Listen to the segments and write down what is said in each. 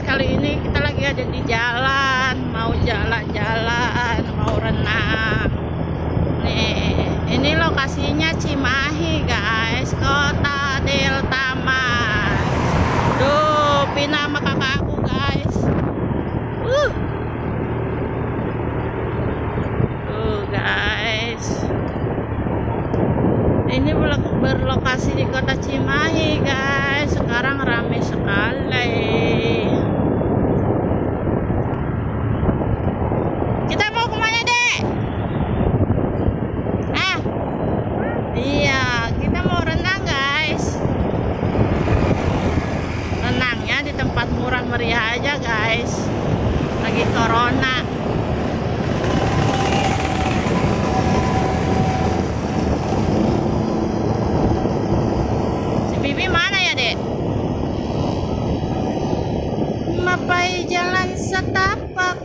kali ini kita lagi ada di jalan, mau jalan-jalan, mau renang. Nih, ini lokasinya Cimahi guys, Kota Delta Mas. Tuh, Pina sama kakak aku guys. Tuh guys. Ini berlokasi di Kota Cimahi guys. Sekarang ramai sekali. Kita mau kemana dek? Iya, kita mau renang guys. Renangnya di tempat murah meriah aja guys. Lagi corona. Bibi mana ya dek? Mapai jalan setapak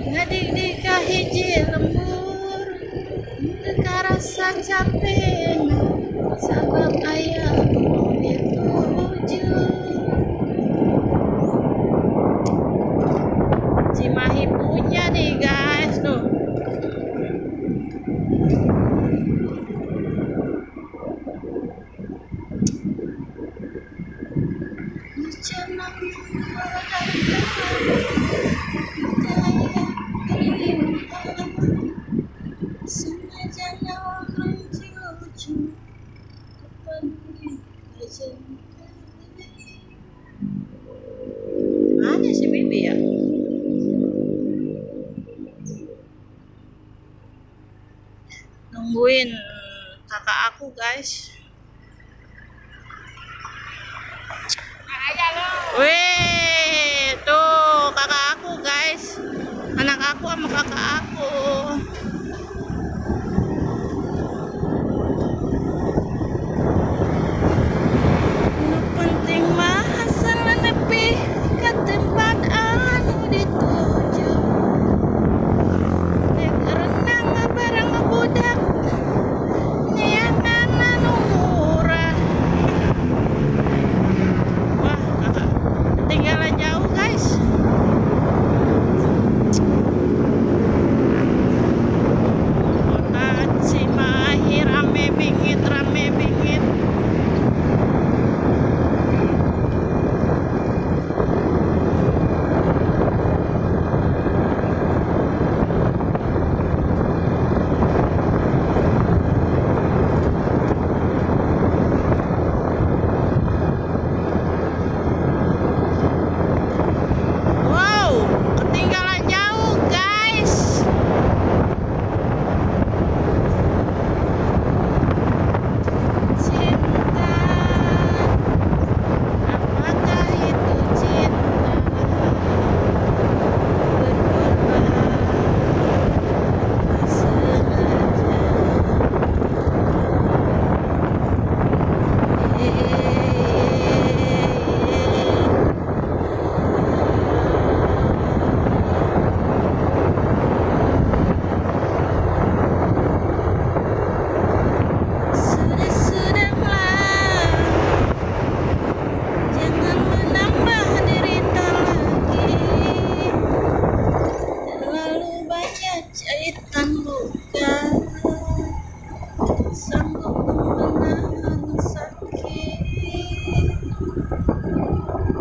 ngadik dika hiji lembur karasa capek sabab ayah dituju Cimahi punya nih guys tuh. Mana si Bibi ya? Nungguin kakak aku guys. Wih, tuh kakak aku guys, anak aku sama kakak aku. Nu penting mah asal nepi ke tempat anu dituju. Dek renang bareng budak, niatan anu murah. Wah, kakak ketinggalan jauh guys. Kota Cimahi rame bingit, rame bingit.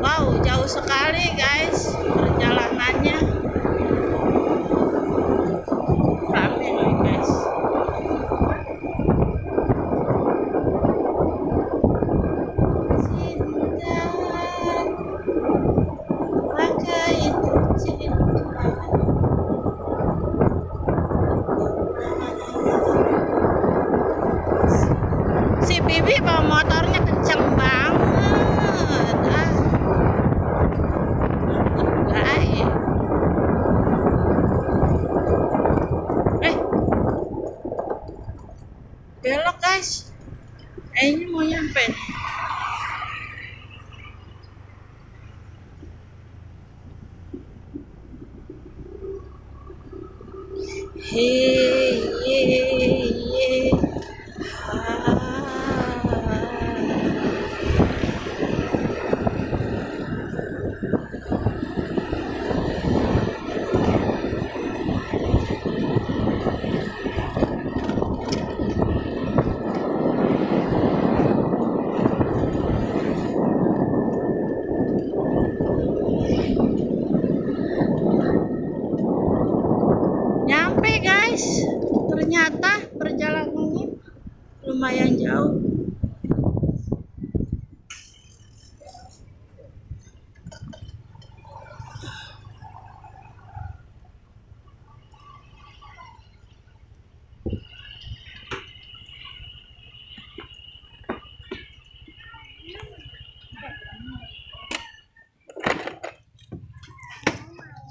Wow, jauh sekali guys perjalanannya. Rame loh guys. Cinta, maka itu cinta. Si Bibi bawa motornya kenceng banget. Belok guys. Ini mau nyampe nih.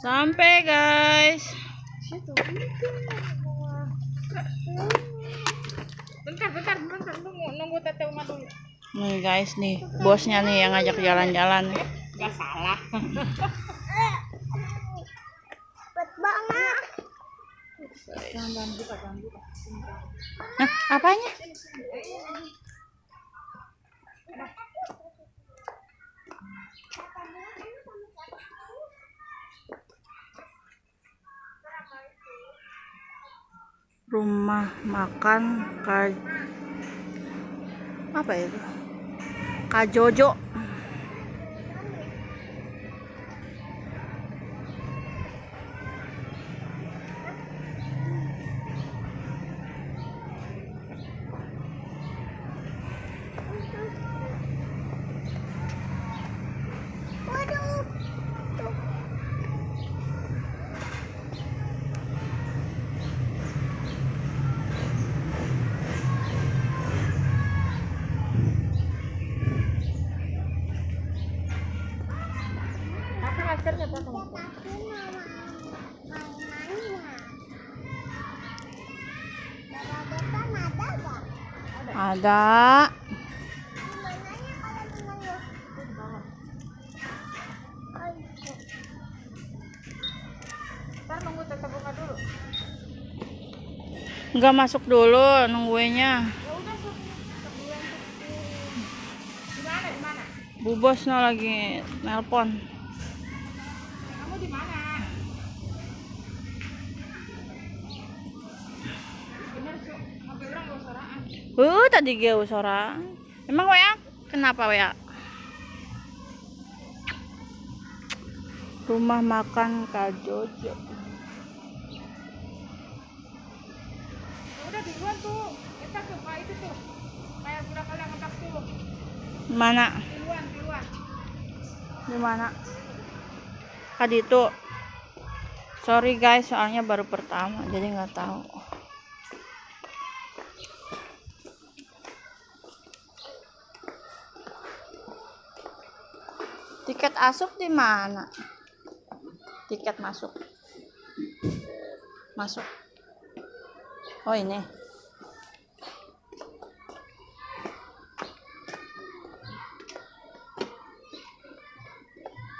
Sampai guys. Bentar, nunggu Tete Uma dulu. Nih guys nih, bosnya nih yang ngajak jalan-jalan. Gak salah. Banget. Jangan buka. Nah, apanya? Rumah makan apa itu? Kak Jojo. Maskernya potong. Ada. Ntar nunggu Tete Uma dulu. Enggak masuk dulu nungguinnya. Ya udah di mana? Bu Bos no lagi nelpon. Kamu di mana? Bener Su, sampai orang gak usaraan. Tadi gue usora. Emang WA? Kenapa WA? Rumah makan Kak Jojo. Udah duluan tuh. Kita tuh, itu tuh. Kayak budak kalian ngetak tuh. Mana? Duluan. Di mana? Tadi itu. Sorry guys, soalnya baru pertama jadi nggak tahu. Tiket masuk di mana? Tiket masuk. Masuk. Oh ini.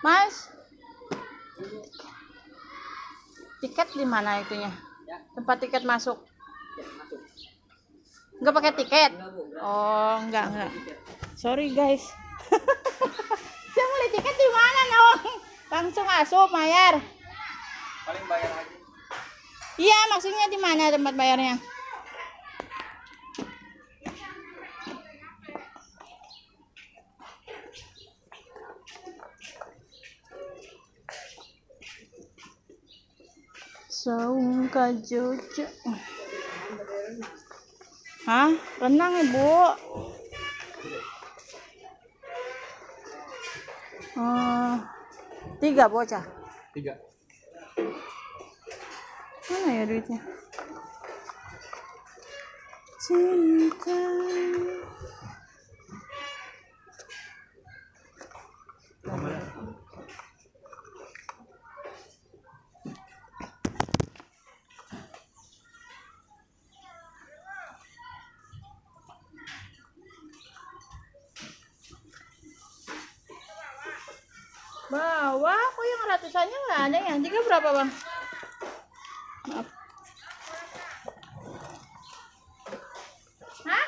Mas. Tiket di mana itunya? Tempat tiket masuk. Enggak pakai tiket. Oh, enggak. Sorry guys. Saya beli tiket di mana, Nong? Langsung masuk bayar. Paling bayar aja. Iya, maksudnya di mana tempat bayarnya? Saung Kak Jojo. Hah? Renang Ibu. Tiga bocah. 3. Mana ya duitnya? Cinta. Bawa, kok yang ratusannya nggak ada ya? 3 berapa bang? Maaf. Hah?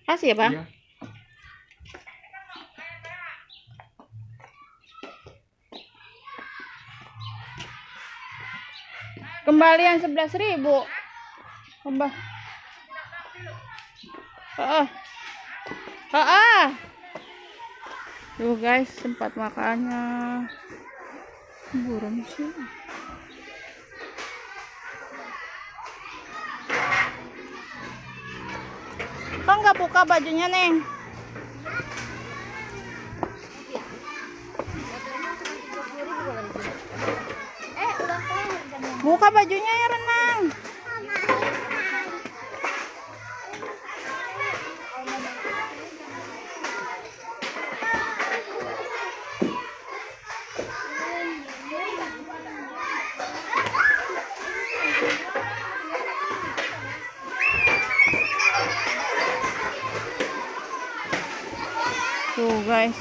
Kasih ya bang? Iya. Kembalian 11.000. Tuh guys, tempat makannya buram sih. Kok nggak buka bajunya, Neng? Buka bajunya ya, Renang. Tuh guys,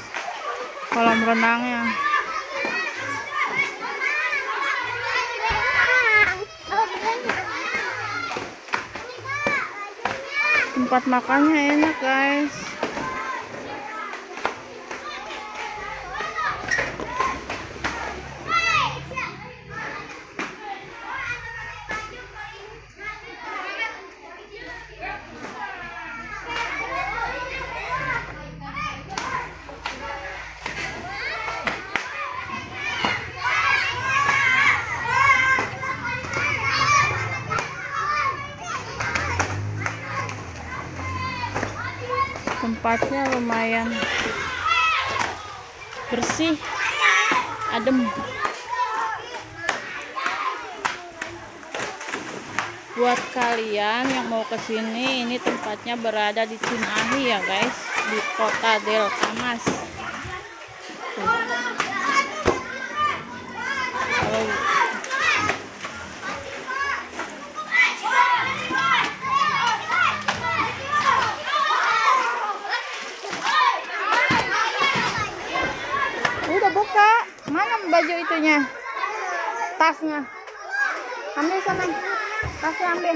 kolam renangnya. Tempat makannya enak guys. Tempatnya lumayan bersih, adem. Buat kalian yang mau kesini, ini tempatnya berada di Cimahi ya guys, di Kota Delta Mas. Udah buka, mana baju itunya, tasnya, ambil sana, tasnya ambil.